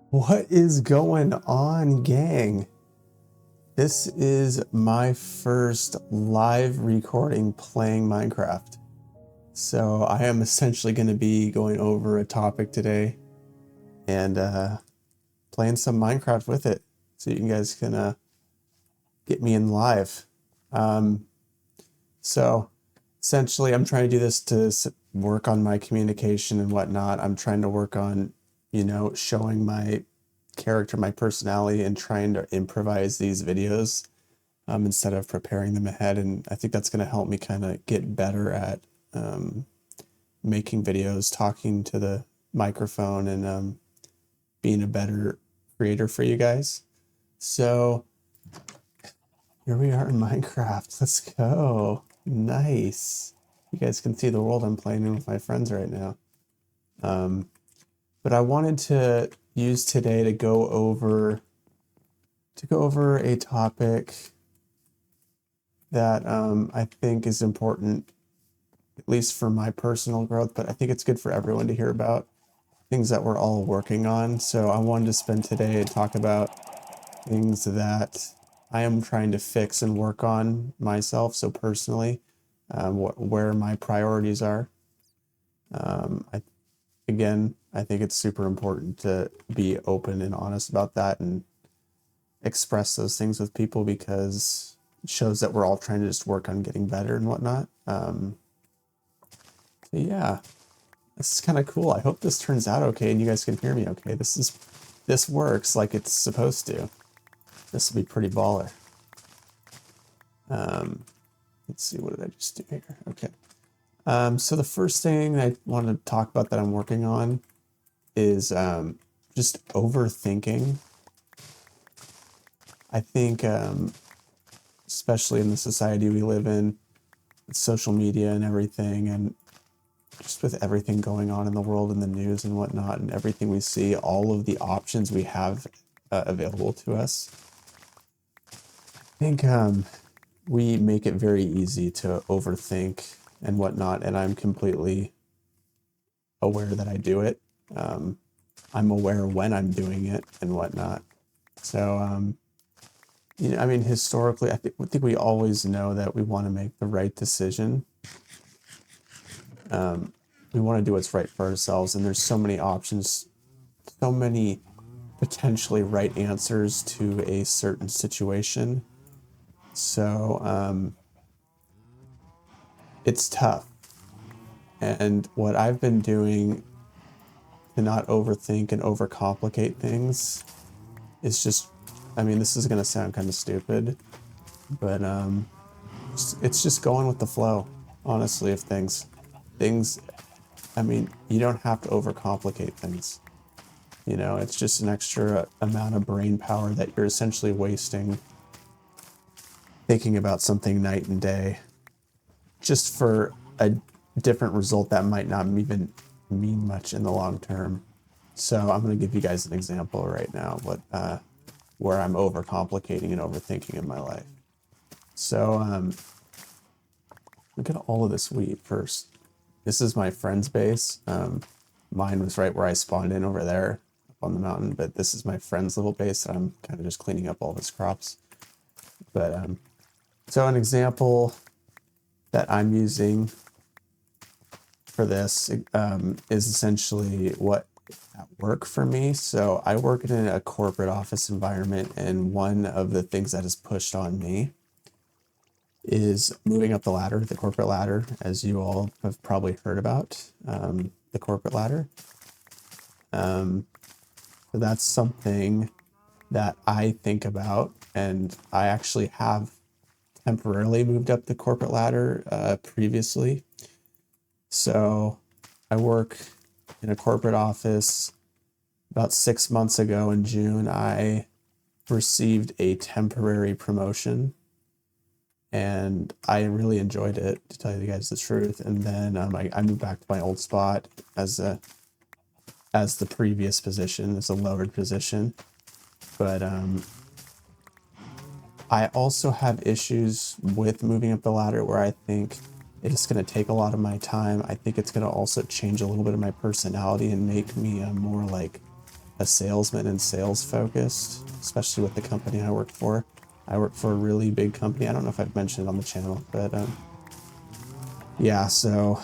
What is going on, gang? This is my first live recording playing Minecraft. So I am essentially going to be going over a topic today and playing some Minecraft with it. So you guys can get me in live. Um, so essentially I'm trying to do this to work on my communication and whatnot. I'm trying to work on, showing my character, my personality, and trying to improvise these videos instead of preparing them ahead. And I think that's going to help me kind of get better at making videos, talking to the microphone, and being a better creator for you guys. So here we are in Minecraft. Let's go. Nice. You guys can see the world I'm playing in with my friends right now. But I wanted to use today to go over a topic that I think is important, at least for my personal growth, but I think it's good for everyone to hear about things that we're all working on. So I wanted to spend today and talk about things that I am trying to fix and work on myself. So personally, where my priorities are. I I think it's super important to be open and honest about that and express those things with people because it shows that we're all trying to just work on getting better and whatnot. So yeah, this is kind of cool. I hope this turns out okay and you guys can hear me okay. This works like it's supposed to. This will be pretty baller. Let's see, what did I just do here? Okay. So the first thing I want to talk about that I'm working on is just overthinking. I think, especially in the society we live in, with social media and everything, and just with everything going on in the world and the news and whatnot, and everything we see, all of the options we have available to us, I think we make it very easy to overthink and whatnot, and I'm completely aware that I do it. I'm aware when I'm doing it and whatnot. So, I mean, historically, I think we always know that we want to make the right decision. We want to do what's right for ourselves, and there's so many options, so many potentially right answers to a certain situation. So it's tough. And what I've been doing to not overthink and overcomplicate things is just, I mean, this is going to sound kind of stupid, but it's just going with the flow, honestly, of things. I mean, you don't have to overcomplicate things. It's just an extra amount of brain power that you're essentially wasting thinking about something night and day just for a different result that might not even mean much in the long term. So I'm going to give you guys an example right now where I'm overcomplicating and overthinking in my life. So look at all of this wheat first. This is my friend's base. Mine was right where I spawned in over there up on the mountain, but this is my friend's little base that I'm kind of just cleaning up all of his crops. But so an example that I'm using for this is essentially what at work for me. So I work in a corporate office environment, and one of the things that is pushed on me is moving up the ladder, the corporate ladder, as you all have probably heard about, the corporate ladder. So that's something that I think about, and I actually have temporarily moved up the corporate ladder previously. So I work in a corporate office. About 6 months ago in June, I received a temporary promotion, and I really enjoyed it, to tell you guys the truth. And then I moved back to my old spot as the previous position, as a lowered position. But I also have issues with moving up the ladder where I think it's going to take a lot of my time. I think it's going to also change a little bit of my personality and make me more like a salesman and sales focused, especially with the company I work for. I work for a really big company. I don't know if I've mentioned it on the channel, but yeah, so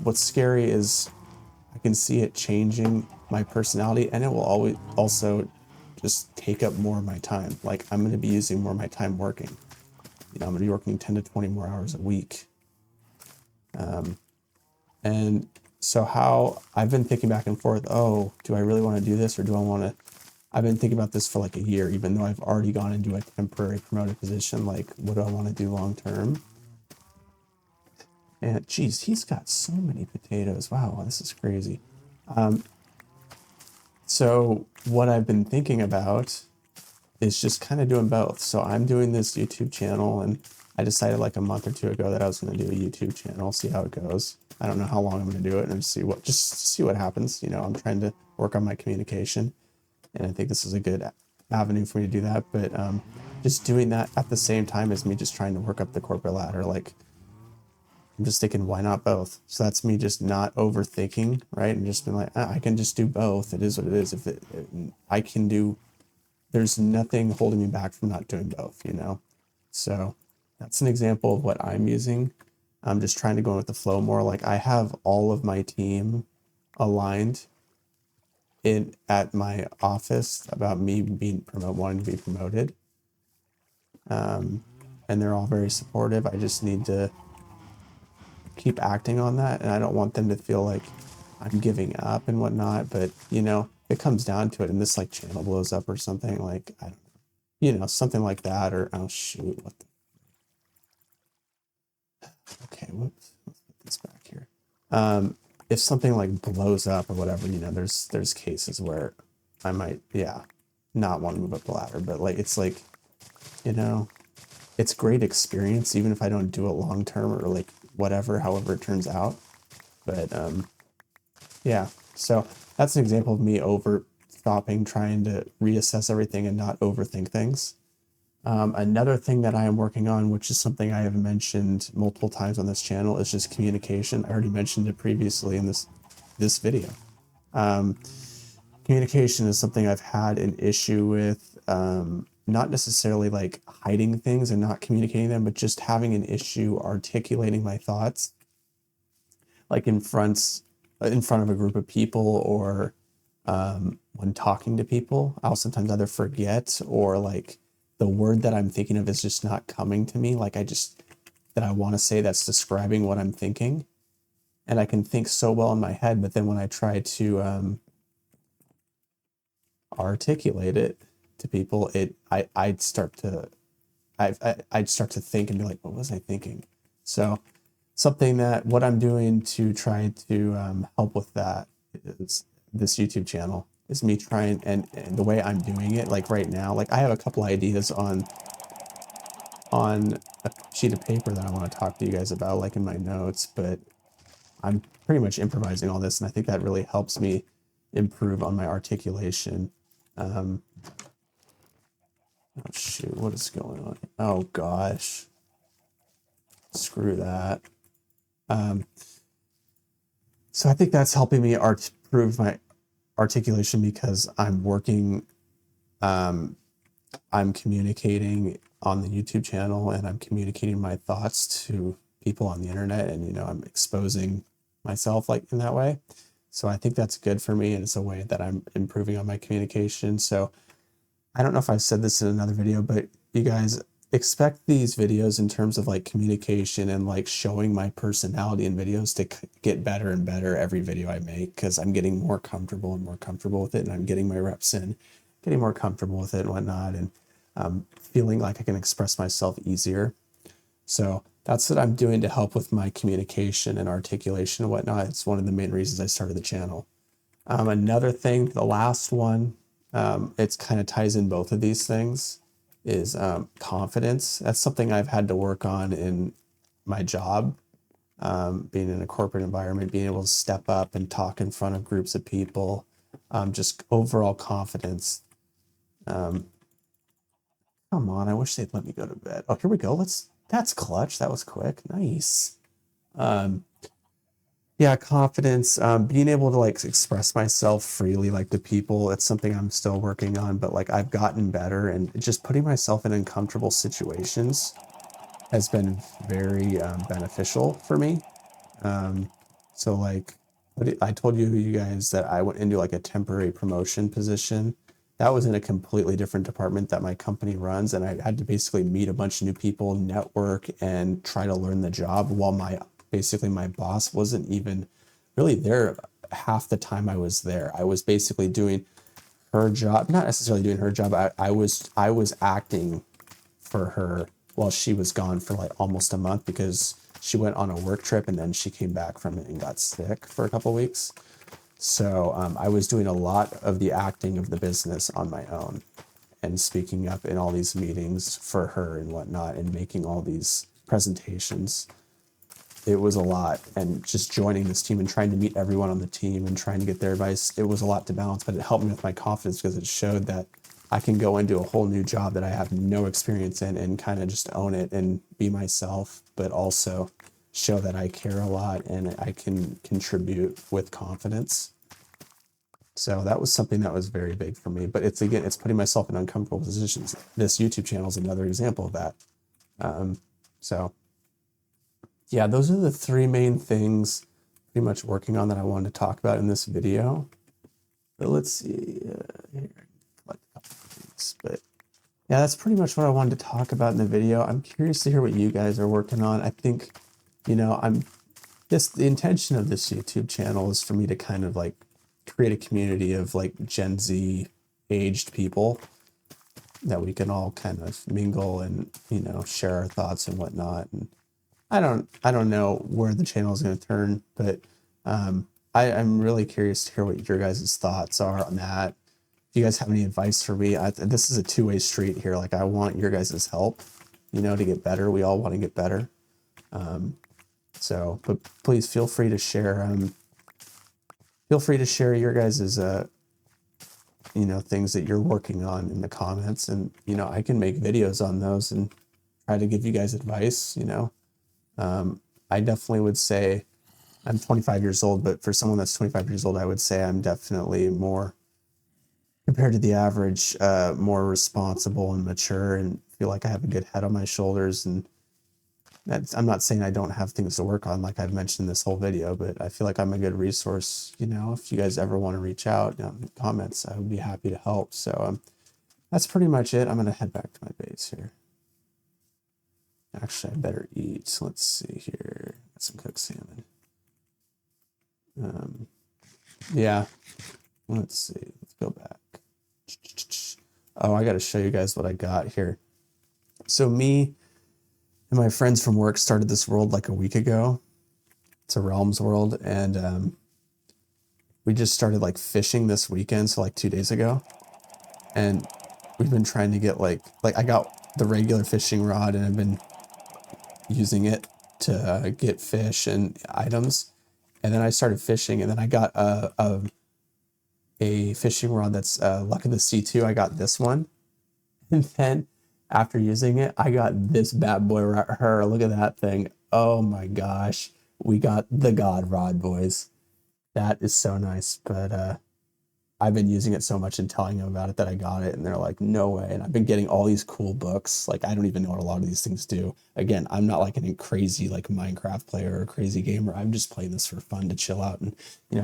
what's scary is I can see it changing my personality, and it will always also just take up more of my time. Like, I'm going to be using more of my time working. I'm going to be working 10 to 20 more hours a week. And so how I've been thinking back and forth, oh, do I really want to do this, or do I want to, I've been thinking about this for like a year, even though I've already gone into a temporary promoted position. Like, what do I want to do long term? And geez, he's got so many potatoes. Wow, this is crazy. So what I've been thinking about is just kind of doing both. So I'm doing this YouTube channel, and I decided like a month or two ago that I was going to do a YouTube channel, see how it goes. I don't know how long I'm going to do it, and just see what happens. I'm trying to work on my communication, and I think this is a good avenue for me to do that. But just doing that at the same time as me just trying to work up the corporate ladder, like, I'm just thinking, why not both? So that's me just not overthinking, right? And just being like, I can just do both. It is what it is. I can do, there's nothing holding me back from not doing both, So that's an example of what I'm using. I'm just trying to go with the flow more. Like, I have all of my team aligned at my office about me wanting to be promoted. And they're all very supportive. I just need to keep acting on that, and I don't want them to feel like I'm giving up and whatnot. But it comes down to it, and this like channel blows up or something, like, I don't know, something like that, or oh shoot, okay, whoops, let's put this back here. If something like blows up or whatever, there's cases where I might, not want to move up the ladder. But like, it's like, it's great experience, even if I don't do it long term, or like however it turns out. But yeah, so that's an example of me stopping, trying to reassess everything and not overthink things. Another thing that I am working on, which is something I have mentioned multiple times on this channel, is just communication. I already mentioned it previously in this video. Communication is something I've had an issue with, not necessarily like hiding things and not communicating them, but just having an issue articulating my thoughts, like in front of a group of people, or when talking to people. I'll sometimes either forget, or like the word that I'm thinking of is just not coming to me. Like, that I want to say that's describing what I'm thinking. And I can think so well in my head, but then when I try to articulate it to people, I'd start to think and be like, what was I thinking? So what I'm doing to try to help with that is this YouTube channel, is me trying, and the way I'm doing it, like right now, like I have a couple ideas on a sheet of paper that I want to talk to you guys about, like in my notes, but I'm pretty much improvising all this, and I think that really helps me improve on my articulation. Oh shoot, what is going on? Oh gosh, screw that. So I think that's helping me improve my articulation, because I'm working, I'm communicating on the YouTube channel, and I'm communicating my thoughts to people on the internet, and I'm exposing myself like in that way. So I think that's good for me, and it's a way that I'm improving on my communication. So I don't know if I've said this in another video, but you guys expect these videos in terms of like communication and like showing my personality in videos to get better and better every video I make, because I'm getting more comfortable and more comfortable with it, and I'm getting my reps in, getting more comfortable with it and whatnot, and feeling like I can express myself easier. So that's what I'm doing to help with my communication and articulation and whatnot. It's one of the main reasons I started the channel. Another thing, the last one, it's kind of ties in both of these things, is confidence. That's something I've had to work on in my job, being in a corporate environment, being able to step up and talk in front of groups of people, just overall confidence. Come on, I wish they'd let me go to bed. Oh, here we go. That's clutch. That was quick. Nice. yeah, confidence, being able to like express myself freely, like to people. It's something I'm still working on, but like I've gotten better, and just putting myself in uncomfortable situations has been very beneficial for me. So like, I told you guys that I went into like a temporary promotion position. That was in a completely different department that my company runs, and I had to basically meet a bunch of new people, network, and try to learn the job while my boss wasn't even really there half the time I was there. I was basically doing her job, not necessarily doing her job. I was acting for her while she was gone for like almost a month because she went on a work trip and then she came back from it and got sick for a couple weeks. So I was doing a lot of the acting of the business on my own and speaking up in all these meetings for her and whatnot and making all these presentations. It was a lot, and just joining this team and trying to meet everyone on the team and trying to get their advice, it was a lot to balance, but it helped me with my confidence because it showed that I can go into a whole new job that I have no experience in and kind of just own it and be myself, but also show that I care a lot and I can contribute with confidence. So that was something that was very big for me. But it's putting myself in uncomfortable positions. This YouTube channel is another example of that. So yeah, those are the three main things pretty much working on that I wanted to talk about in this video. But let's see. But yeah, that's pretty much what I wanted to talk about in the video. I'm curious to hear what you guys are working on. I think, the intention of this YouTube channel is for me to kind of like create a community of like Gen Z aged people that we can all kind of mingle and, share our thoughts and whatnot. And I don't know where the channel is going to turn, but I'm really curious to hear what your guys' thoughts are on that. If you guys have any advice for me, this is a two-way street here. Like I want your guys' help, to get better. We all want to get better. But please feel free to share. Feel free to share your guys' things that you're working on in the comments, and I can make videos on those and try to give you guys advice. I definitely would say I'm 25 years old, but for someone that's 25 years old, I would say I'm definitely more, compared to the average, more responsible and mature, and feel like I have a good head on my shoulders. And I'm not saying I don't have things to work on, like I've mentioned this whole video, but I feel like I'm a good resource. If you guys ever want to reach out in the comments, I would be happy to help. So that's pretty much it. I'm going to head back to my base here. Actually, I better eat. So let's see here. Got some cooked salmon. Yeah. Let's see. Let's go back. Oh, I got to show you guys what I got here. So me and my friends from work started this world like a week ago. It's a Realms world, and we just started like fishing this weekend, so like 2 days ago. And we've been trying to get like I got the regular fishing rod and I've been using it to get fish and items. And then I started fishing, and then I got a fishing rod that's Luck of the Sea 2. I got this one. And then after using it, I got this bad boy right here. Look at that thing. Oh my gosh. We got the God Rod, boys. That is so nice. But I've been using it so much and telling them about it that I got it, and they're like, no way. And I've been getting all these cool books. Like, I don't even know what a lot of these things do. Again, I'm not like a crazy like Minecraft player or a crazy gamer. I'm just playing this for fun to chill out and,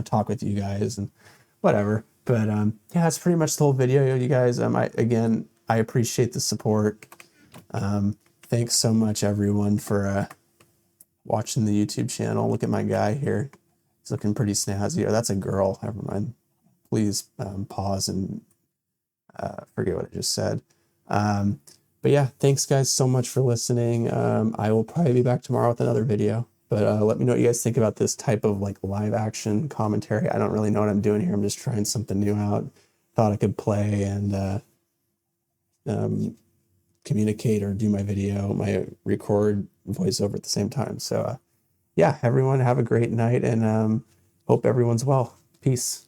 talk with you guys and whatever. But yeah, that's pretty much the whole video, you guys. I appreciate the support. Thanks so much, everyone, for watching the YouTube channel. Look at my guy here. He's looking pretty snazzy. Oh, that's a girl. Never mind. Please pause and forget what I just said. But yeah, thanks guys so much for listening. I will probably be back tomorrow with another video. But let me know what you guys think about this type of like live action commentary. I don't really know what I'm doing here. I'm just trying something new out. Thought I could play and communicate or do my record voiceover at the same time. So yeah, everyone have a great night, and hope everyone's well. Peace.